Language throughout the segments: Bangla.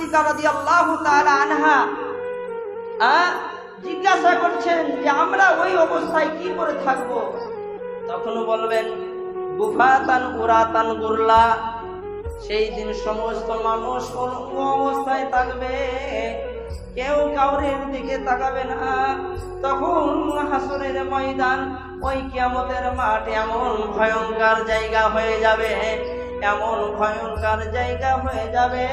সিদ্দিকা রাদিয়াল্লাহু তাআলা আনহা জিজ্ঞাসা করছেন যে আমরা ওই অবস্থায় কি করে থাকব? তখন বলবেন গুফাতান উরাতান গুরলা, সেই দিন সমস্ত মানুষ কোন অবস্থায় থাকবে, কেউ কাউরের দিকে তাকাবে না। তখন হাসরের ময়দান, ওই কিয়ামতের মাঠ এমন ভয়ঙ্কর জায়গা হয়ে যাবে, এমন ভয়ঙ্কর জায়গা হয়ে যাবে।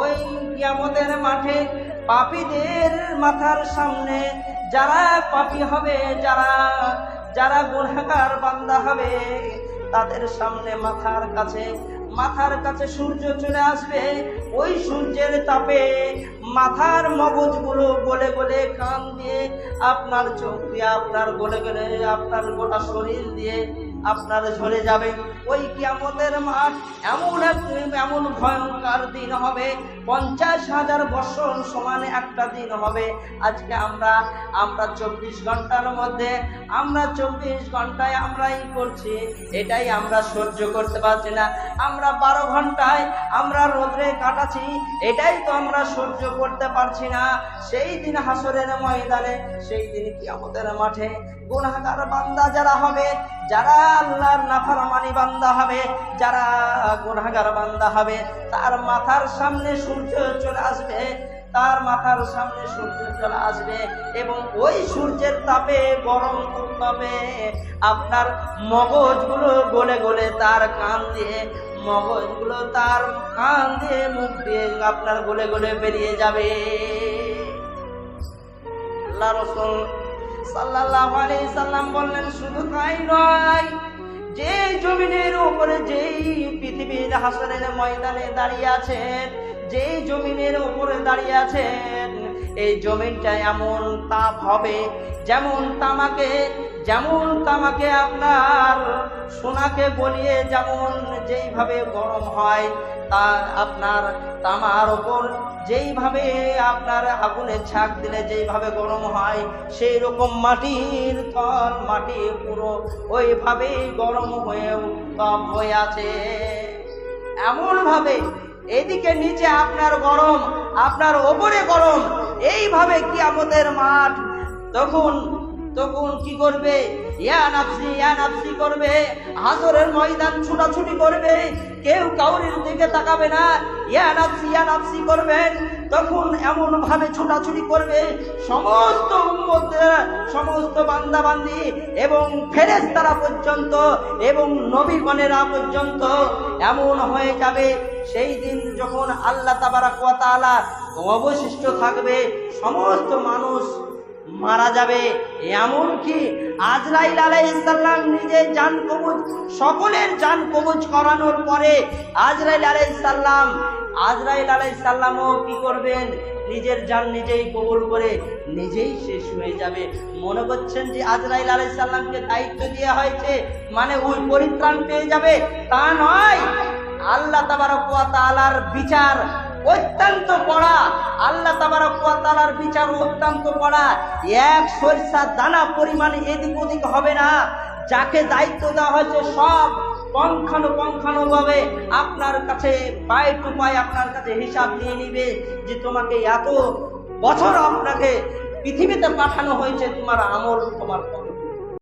ওই কিয়ামতের মাঠে পাপীদের মাথার সামনে, যারা পাপী হবে, যারা গুনাহগার বান্দা হবে, তাদের সামনে মাথার কাছে সূর্য চলে আসবে। ওই সূর্যের তাপে মাথার মগজগুলো গলে গলে, কান দিয়ে, আপনার চোখ দিয়ে, আপনার গলে গলে, আপনার গোটা শরীর দিয়ে আপনার ঝরে যাবে। ওই কিয়ামতের মাঠ এমন ভয়ঙ্কর দিন হবে, 50,000 বছর সমানে একটা দিন হবে। আজকে আমরা 24 ঘন্টার মধ্যে, 24 ঘন্টায় আমরাই করছি, এটাই আমরা সহ্য করতে পারছি না। আমরা 12 ঘন্টায় আমরা রোদে কাটাচ্ছি, এটাই তো আমরা সহ্য করতে পারছি না। সেই দিন হাসরের ময়দানে, সেই দিন কিয়ামতের মাঠে গুনাহগার বান্দা যারা হবে, যারা আল্লাহর নাফরমানি বান্দা হবে, যারা গুনাহগার বান্দা হবে, তার মাথার সামনে সূর্য চলে আসবে, এবং ওই সূর্যের তাপে, গরম উত্তাপে আপনার মগজগুলো গলে গলে তার কান দিয়ে, মুখ দিয়ে আপনার গলে গলে বেরিয়ে যাবে। আল্লাহ রাসূল সাল্লাল্লাহু আলাইহি সাল্লাম বললেন, শুধু তাই নয়, যে জমিনের উপরে, যেই পৃথিবীর হাসরের ময়দানে দাঁড়িয়ে আছেন, যেই জমিনের উপরে দাঁড়িয়ে আছেন, এই জমিনটা এমন তাপ হবে, যেমন তামাকে আপনার সোনাকে গলিয়ে যেইভাবে গরম হয়, তা আপনার তামার ওপর যেইভাবে আপনার আগুনে ছাক দিলে যেইভাবে গরম হয়, সেই রকম মাটির তল, মাটি পুরো ওইভাবেই গরম হয়ে উত্তম হয়ে আছে। এমন ভাবে এদিকে নিচে আপনার গরম, আপনার ওপরে গরম, এইভাবে কিয়ামতের মাঠ। তখন কি করবে? ইয়া নাফসি করবে, হাসরের ময়দান ছুটাছুটি করবে, কেউ কাউরির দিকে তাকাবে না, ইয়া নাফসি করবেন। তখন এমন ভাবে ছুটাছুটি করবে, সমস্ত উম্মতেরা, সমস্ত বান্দাবান্দি এবং ফেরেশতারা পর্যন্ত, এবং নবীগণেরা পর্যন্ত এমন হয়ে যাবে। সেই দিন যখন আল্লাহ তাবারাক ওয়া তাআলা অবশিষ্ট থাকবে, সমস্ত মানুষ মারা যাবে। এমনকি আজরাইল আলাইহিস সালাম নিজে জান কবজ, সকলের জান কবজ করানোর পরে আজরাইল আলাইহিস সালামও কি করবেন? নিজের জান নিজেই কবুল করে নিজেই শেষ হয়ে যাবে। মনে করছেন যে আজরাইল আলাইহিস সালামকে দায়িত্ব দেওয়া হয়েছে মানে ওই পরিত্রাণ পেয়ে যাবে, তা নয়। আল্লাহ তাবারক ওয়া তাআলার বিচার অত্যন্ত কড়া, আল্লাহ তাবারক ওয়া তাআলার বিচার অত্যন্ত কড়া। এক সরিষা দানা পরিমাণ এদিক ওদিক হবে না। যাকে দায়িত্ব দেওয়া হয়েছে সব পঙ্খানুপঙ্খানুভাবে আপনার কাছে পায়ে টু পায়ে আপনার কাছে হিসাব নিয়ে নিবে যে তোমাকে এত বছর আপনাকে পৃথিবীতে পাঠানো হয়েছে, তোমার আমল, তোমার